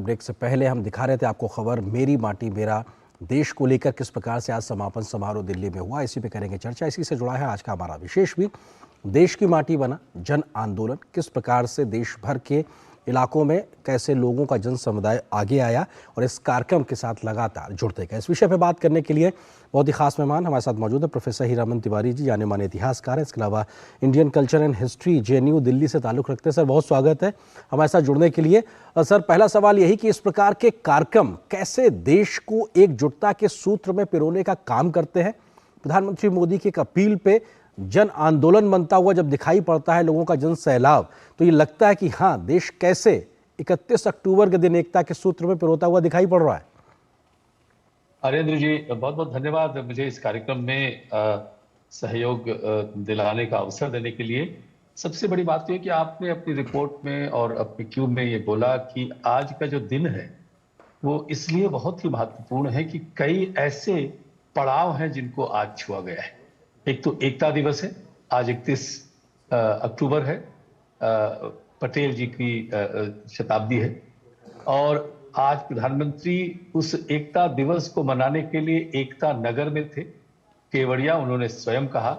Break से पहले हम दिखा रहे थे आपको खबर मेरी माटी मेरा देश को लेकर किस प्रकार से आज समापन समारोह दिल्ली में हुआ, इसी पे करेंगे चर्चा। इसी से जुड़ा है आज का हमारा विशेष भी, देश की माटी बना जन आंदोलन। किस प्रकार से देश भर के इलाकों में कैसे लोगों का जन समुदाय आगे आया और इस कार्यक्रम के साथ लगातार जुड़ते गए। इस विषय पर बात करने के लिए बहुत ही खास मेहमान हमारे साथ मौजूद है। प्रोफेसर हीरामन तिवारी जी जाने माने इतिहासकार हैं, इसके अलावा Indian culture and history JNU Delhi से ताल्लुक़ रखते हैं। सर बहुत स्वागत है हमारे साथ जुड़ने के लिए। सर पहला सवाल यही कि इस प्रकार के कार्यक्रम कैसे देश को एकजुटता के सूत्र में पिरोने का काम करते हैं। प्रधानमंत्री मोदी की एक अपील पे जन आंदोलन बनता हुआ जब दिखाई पड़ता है, लोगों का जन सैलाब, तो ये लगता है कि हाँ, देश कैसे 31 अक्टूबर के दिन एकता के सूत्र में पिरोता हुआ दिखाई पड़ रहा है। हरेंद्र जी बहुत बहुत धन्यवाद मुझे इस कार्यक्रम में सहयोग दिलाने का अवसर देने के लिए। सबसे बड़ी बात तो है कि आपने अपनी रिपोर्ट में और अपने क्यूब में ये बोला कि आज का जो दिन है वो इसलिए बहुत ही महत्वपूर्ण है कि कई ऐसे पड़ाव हैं जिनको आज छुआ गया है। एक तो एकता दिवस है, आज 31 अक्टूबर है, पटेल जी की शताब्दी है, और आज प्रधानमंत्री उस एकता दिवस को मनाने के लिए एकता नगर में थे, केवड़िया। उन्होंने स्वयं कहा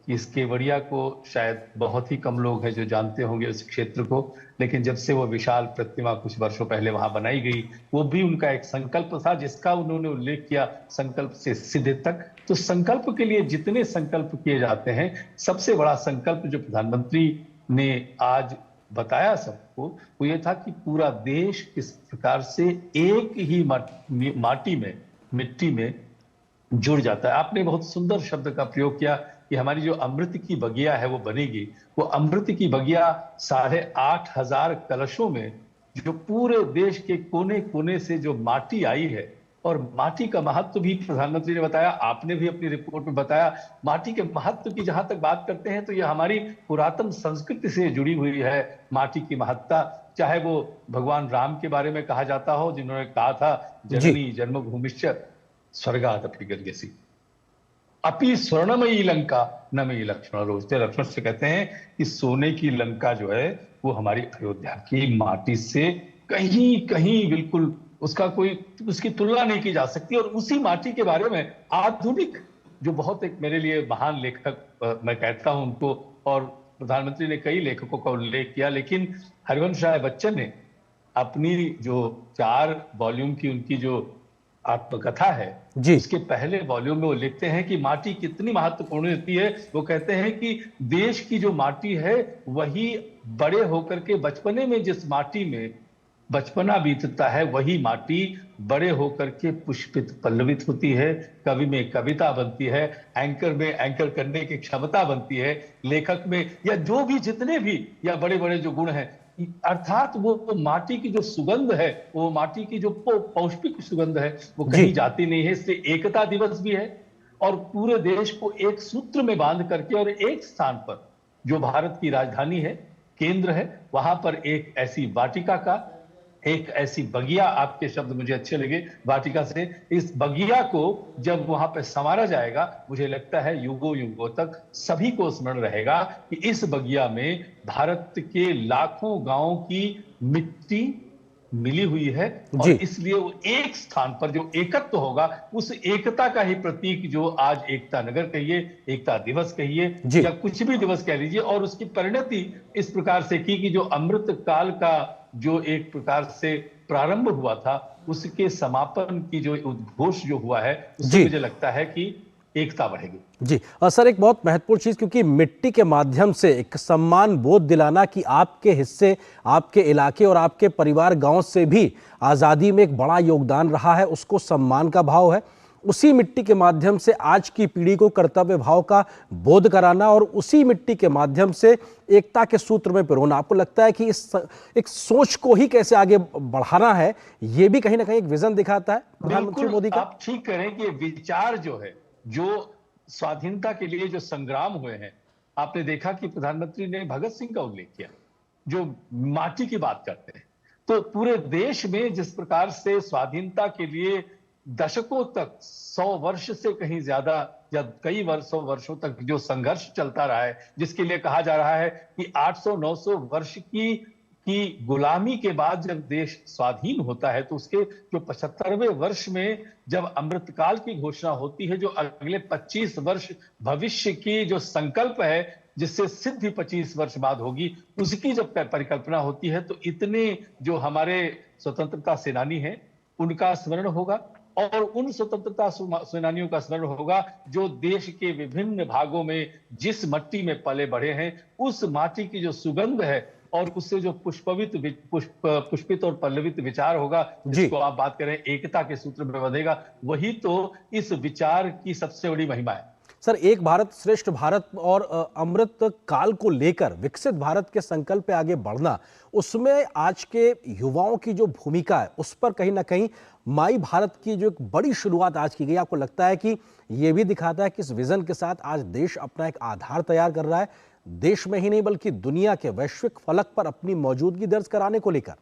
कि इस केवड़िया को शायद बहुत ही कम लोग हैं जो जानते होंगे उस क्षेत्र को, लेकिन जब से वो विशाल प्रतिमा कुछ वर्षों पहले वहां बनाई गई, वो भी उनका एक संकल्प था जिसका उन्होंने उल्लेख किया, संकल्प से सिद्धि तक। तो संकल्प के लिए जितने संकल्प किए जाते हैं, सबसे बड़ा संकल्प जो प्रधानमंत्री ने आज बताया सबको, वो ये था कि पूरा देश किस प्रकार से एक ही मिट्टी में जुड़ जाता है। आपने बहुत सुंदर शब्द का प्रयोग किया कि हमारी जो अमृत की बगिया है वो बनेगी। वो अमृत की बगिया 8,500 कलशों में जो पूरे देश के कोने कोने से जो माटी आई है, और माटी का महत्व भी प्रधानमंत्री ने बताया, आपने भी अपनी रिपोर्ट में बताया। माटी के महत्व की जहां तक बात करते हैं तो यह हमारी पुरातन संस्कृति से जुड़ी हुई है। माटी की महत्ता, चाहे वो भगवान राम के बारे में कहा जाता हो, जिन्होंने कहा था जननी जन्मभूमिश्च स्वर्गादपि गरीयसी अपि स्वर्णमयी लंका न मयि लक्ष्मण रोचते। लक्ष्मण से कहते हैं कि सोने की लंका जो है वो हमारी अयोध्या की माटी से कहीं कहीं बिल्कुल उसकी तुलना नहीं की जा सकती। और उसी माटी के बारे में आधुनिक जो बहुत एक मेरे लिए महान लेखक मैं कहता हूं उनको, और प्रधानमंत्री ने कई लेखकों का उल्लेख किया, लेकिन हरिवंश राय बच्चन ने अपनी जो 4 वॉल्यूम की उनकी जो आत्मकथा है उसके पहले वॉल्यूम में वो लिखते हैं कि माटी कितनी महत्वपूर्ण होती है। वो कहते हैं कि देश की जो माटी है वही बड़े होकर के बचपने में जिस माटी में बचपना बीतता है, वही माटी बड़े होकर के पुष्पित पल्लवित होती है, कवि में कविता बनती है, एंकर में एंकर करने की क्षमता बनती है, लेखक में या जो भी जितने भी या बड़े बड़े जो गुण हैं, अर्थात वो माटी की जो सुगंध है, वो माटी की जो पौष्टिक सुगंध है वो कहीं जाती नहीं है। इसलिए एकता दिवस भी है, और पूरे देश को एक सूत्र में बांध करके और एक स्थान पर जो भारत की राजधानी है, केंद्र है, वहां पर एक ऐसी वाटिका का, एक ऐसी बगिया, आपके शब्द मुझे अच्छे लगे वाटिका से, इस बगिया को जब वहां पे संवारा जाएगा, मुझे लगता है युगों युगों तक सभी को स्मरण रहेगा कि इस बगिया में भारत के लाखों गांवों की मिट्टी मिली हुई है, और इसलिए वो एक स्थान पर जो एकत्व होगा, उस एकता का ही प्रतीक जो आज एकता नगर कहिए, एकता दिवस कहिए, या कुछ भी दिवस कह लीजिए, और उसकी परिणति इस प्रकार से की कि जो अमृत काल का जो एक प्रकार से प्रारंभ हुआ था, उसके समापन की जो उद्घोष जो हुआ है, उससे मुझे लगता है कि एकता बढ़ेगी। जी, और सर एक बहुत महत्वपूर्ण चीज, क्योंकि मिट्टी के माध्यम से एक सम्मान बोध दिलाना कि आपके हिस्से, आपके इलाके और आपके परिवार गांव से भी आज़ादी में एक बड़ा योगदान रहा है, उसको सम्मान का भाव है। उसी मिट्टी के माध्यम से आज की पीढ़ी को कर्तव्य भाव का बोध कराना और उसी मिट्टी के माध्यम से एकता के सूत्र में पिरोना। आपको लगता है कि इस एक सोच को ही कैसे आगे बढ़ाना है, ये भी कहीं ना कहीं एक विजन दिखाता है प्रधानमंत्री मोदी का। आप ठीक करें कि विचार जो है, जो स्वाधीनता के लिए जो संग्राम हुए हैं, आपने देखा कि प्रधानमंत्री ने भगत सिंह का उल्लेख किया, जो माटी की बात करते हैं। तो पूरे देश में जिस प्रकार से स्वाधीनता के लिए दशकों तक, 100 वर्ष से कहीं ज्यादा या कई वर्षों तक जो संघर्ष चलता रहा है, जिसके लिए कहा जा रहा है कि 800-900 वर्ष की कि गुलामी के बाद जब देश स्वाधीन होता है तो उसके जो 75वें वर्ष में जब अमृतकाल की घोषणा होती है, जो अगले 25 वर्ष भविष्य की जो संकल्प है जिससे सिद्धि 25 वर्ष बाद होगी, उसकी जब परिकल्पना होती है तो इतने जो हमारे स्वतंत्रता सेनानी हैं उनका स्मरण होगा और उन स्वतंत्रता सेनानियों का स्मरण होगा जो देश के विभिन्न भागों में जिस मिट्टी में पले बढ़े हैं, उस माटी की जो सुगंध है और उससे जो पुष्पित और पल्लवित विचार होगा, जिसको आप बात करें एकता के सूत्र में बंधेगा, वही तो इस विचार की सबसे बड़ी महिमा है। सर, एक भारत श्रेष्ठ भारत और अमृत काल को लेकर विकसित भारत के संकल्प पे आगे बढ़ना, उसमें आज के युवाओं की जो भूमिका है उस पर कहीं ना कहीं माई भारत की जो एक बड़ी शुरुआत आज की गई, आपको लगता है कि ये भी दिखाता है कि इस विजन के साथ आज देश अपना एक आधार तैयार कर रहा है, देश में ही नहीं बल्कि दुनिया के वैश्विक फलक पर अपनी मौजूदगी दर्ज कराने को लेकर?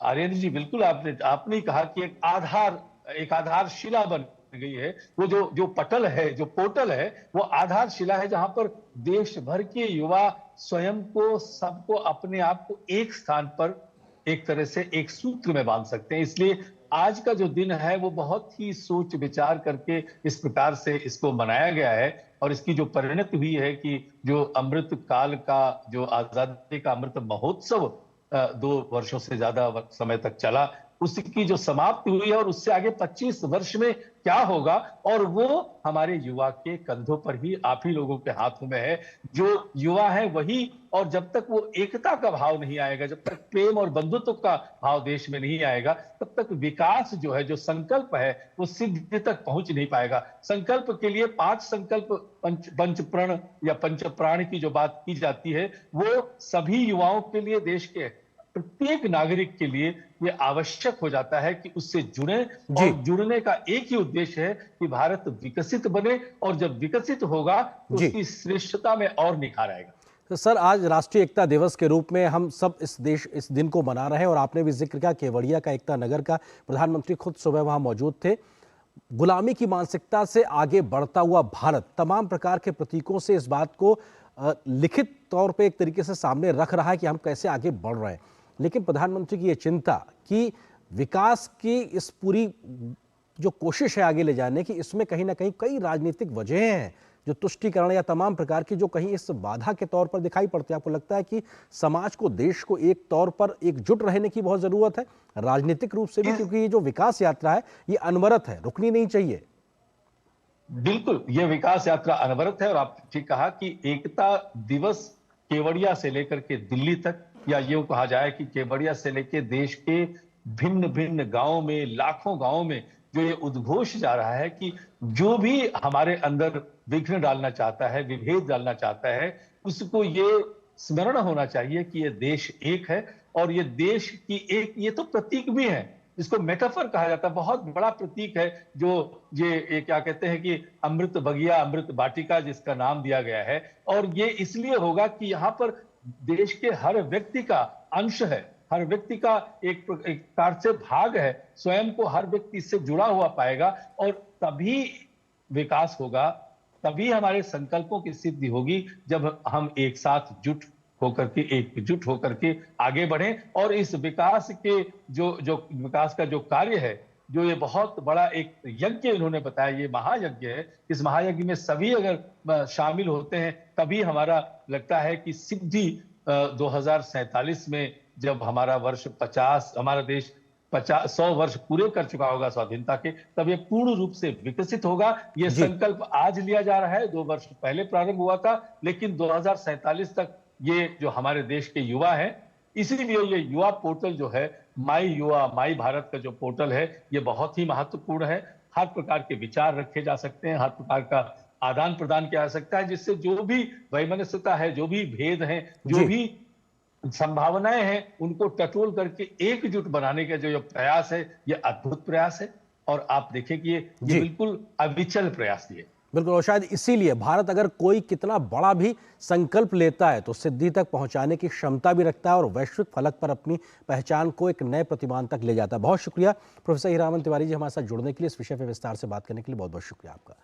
आर्यन जी, बिल्कुल आपने कहा कि एक आधारशिला बन गई है। वो जो पटल है, जो पोर्टल है, वो आधारशिला है जहां पर देश भर के युवा स्वयं को, सबको, अपने आप को एक स्थान पर एक तरह से एक सूत्र में बांध सकते हैं। इसलिए आज का जो दिन है वो बहुत ही सोच विचार करके इस प्रकार से इसको मनाया गया है और इसकी जो परिणति हुई है कि जो अमृत काल का, जो आजादी का अमृत महोत्सव 2 वर्षों से ज्यादा समय तक चला, उसकी जो समाप्ति हुई है और उससे आगे 25 वर्ष में क्या होगा, और वो हमारे युवा के कंधों पर ही, आप ही लोगों के हाथों में है। जो युवा है वही, और जब तक वो एकता का भाव नहीं आएगा, जब तक प्रेम और बंधुत्व का भाव देश में नहीं आएगा, तब तक विकास जो है, जो संकल्प है, वो सिद्धि तक पहुंच नहीं पाएगा। संकल्प के लिए 5 संकल्प, पंच प्रण या पंच प्राण की जो बात की जाती है, वो सभी युवाओं के लिए, देश के प्रत्येक नागरिक के लिए ये आवश्यक हो जाता है कि उससे जुड़े, और जुड़ने का एक ही उद्देश्य है कि भारत विकसित बने, और जब विकसित होगा तो उसकी श्रेष्ठता में और निखार आएगा। तो सर, आज राष्ट्रीय एकता दिवस के रूप में हम सब इस दिन को मना रहे हैं और आपने भी जिक्र किया केवड़िया का एकता नगर का, प्रधानमंत्री खुद सुबह वहां मौजूद थे। गुलामी की मानसिकता से आगे बढ़ता हुआ भारत तमाम प्रकार के प्रतीकों से इस बात को लिखित तौर पे एक तरीके से सामने रख रहा है कि हम कैसे आगे बढ़ रहे हैं। लेकिन प्रधानमंत्री की ये चिंता कि विकास की इस पूरी जो कोशिश है आगे ले जाने की, इसमें कहीं ना कहीं कई राजनीतिक वजहें हैं जो तुष्टीकरण या तमाम प्रकार की जो कहीं इस बाधा के तौर पर दिखाई पड़ती है। आपको लगता है कि समाज को, देश को एक तौर पर एकजुट रहने की बहुत जरूरत है राजनीतिक रूप से भी, क्योंकि ये जो विकास यात्रा है ये अनवरत है, रुकनी नहीं चाहिए। बिल्कुल, ये विकास यात्रा अनवरत है और आप ठीक कहा कि एकता दिवस केवड़िया से लेकर के दिल्ली तक, या यूं कहा जाए कि केवड़िया से लेकर देश के भिन्न भिन्न गांवों में, लाखों गांवों में जो ये उद्घोष जा रहा है कि जो भी हमारे अंदर विघ्न डालना चाहता है, विभेद डालना चाहता है, उसको ये स्मरण होना चाहिए कि ये देश एक है, और ये देश की एक, ये तो प्रतीक भी है, इसको मेटाफर कहा जाता है, बहुत बड़ा प्रतीक है। जो ये क्या कहते हैं कि अमृत बगिया, अमृत बाटिका जिसका नाम दिया गया है, और ये इसलिए होगा कि यहाँ पर देश के हर व्यक्ति का अंश है, हर व्यक्ति का एक प्रकार से भाग है, स्वयं को हर व्यक्ति इससे जुड़ा हुआ पाएगा, और तभी विकास होगा, तभी हमारे संकल्पों की सिद्धि होगी जब हम एक साथ एकजुट होकर के आगे बढ़ें। और इस विकास के जो विकास का जो कार्य है, जो ये बहुत बड़ा एक यज्ञ इन्होंने बताया, ये महायज्ञ है, इस महायज्ञ में सभी अगर शामिल होते हैं तभी हमारा लगता है कि सिद्धि 2047 में जब हमारा वर्ष 50, हमारा देश 100 वर्ष पूरे कर चुका होगा स्वाधीनता के, तब ये पूर्ण रूप से विकसित होगा। ये संकल्प आज लिया जा रहा है, 2 वर्ष पहले प्रारंभ हुआ था, लेकिन 2047 तक ये जो हमारे देश के युवा हैं, इसीलिए ये युवा पोर्टल जो है, माई युवा, माई भारत का जो पोर्टल है, ये बहुत ही महत्वपूर्ण है। हर प्रकार के विचार रखे जा सकते हैं, हर प्रकार का आदान प्रदान किया जा सकता है, जिससे जो भी वैमनस्यता है, जो भी भेद है, जो भी संभावनाएं हैं, उनको टटोल करके एकजुट बनाने का जो प्रयास है, ये अद्भुत प्रयास है। और आप देखें कि ये बिल्कुल अविचल प्रयास है। बिल्कुल, और शायद इसीलिए भारत अगर कोई कितना बड़ा भी संकल्प लेता है तो सिद्धि तक पहुंचाने की क्षमता भी रखता है और वैश्विक फलक पर अपनी पहचान को एक नए प्रतिमान तक ले जाता है। बहुत शुक्रिया प्रोफेसर हीरामन तिवारी जी, हमारे साथ जुड़ने के लिए, इस विषय पर विस्तार से बात करने के लिए बहुत बहुत शुक्रिया आपका।